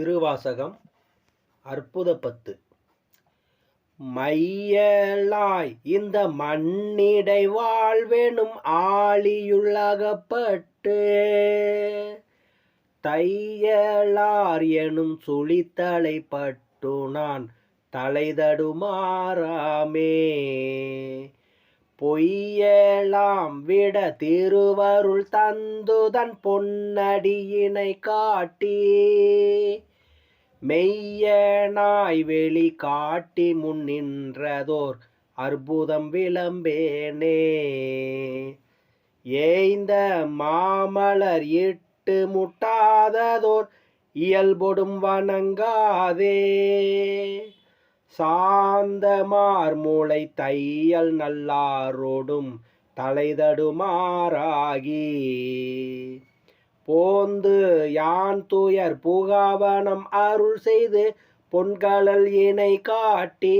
திருவாசகம் அற்புதப்பத்து. மையலாய் இந்த மண்ணிடை வாழ்வெனும் ஆழியுள்ளகப்பட்டு தையலார் எனும் சுழித்தலை பட்டு நான் தலைதடுமாறாமே. பொய்யலாம் விட திருவருள் தந்துதன் பொன்னடியினை காட்டி மெய்யனாய் வெளி காட்டி முன் நின்றதோர் அற்புதம் விளம்பேனே. ஏய்ந்த மாமலர் இட்டு முட்டாததோர் இயல்பொடும் வணங்காதே சாந்தமார் மூளை தையல் நல்லாரோடும் தலைதடுமாறாகி போந்து யான் துயர் புகாவனம் அருள் செய்து பொன்கழல் இணை காட்டி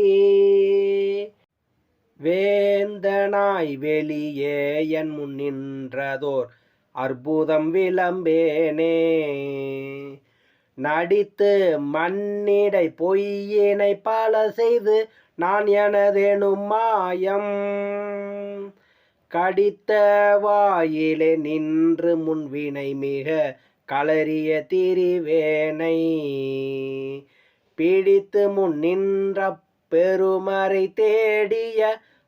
வேந்தனாய் வெளியே என் முன் நின்றதோர் அற்புதம் விளம்பேனே. நடித்து மண்ணிடை பொய்யினை பல செய்து நான் எனதெனும் மாயம் கடித்த வாயிலே நின்று முன்வினை மிக களறிய திரிவேனை பிடித்து முன் நின்ற பெருமறை தேடிய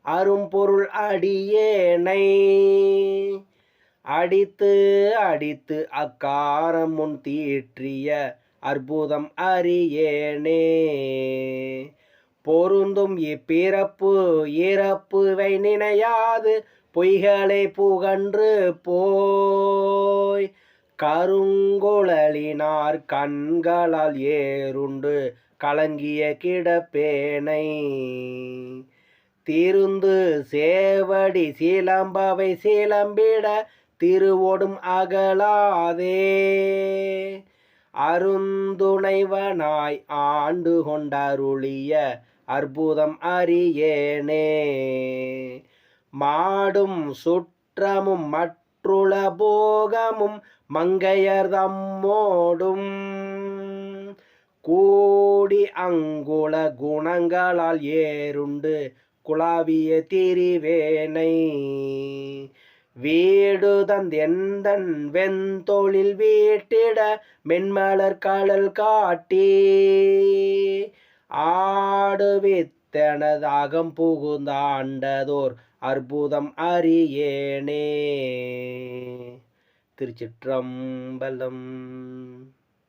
அரும்பொருள் அடியேனை அடித்து அடித்து அக்காரம் முன் தீற்றிய அற்புதம் அறியேனே. பொருந்தும் இப்பிறப்பு இறப்புவை நினையாது பொய்களை புகன்று போய் கருங்குழலினார் கண்களால் ஏறுண்டு கலங்கிய கிடப்பேனை திருந்து சேவடி சிலம்பவை சிலம்பிட திருவோடும் அகலாதே அருந்துணைவனாய் ஆண்டு கொண்டருளிய அற்புதம் அறியேனே. மாடும் சுற்றமும் மற்றுள போகமும் மங்கையர் தம்மோடும் கூடி அங்குல குணங்களால் ஏறுண்டு குலாவிய திரிவேனை வீடு தந்தெந்தன் வெந்தொழில் வீட்டிட மென்மலர் கடல் காட்டி ஆடுவித்தனதாகம் புகுந்தாண்டதோர் அற்புதம் அறியேனே. திருச்சிற்றம்பலம்.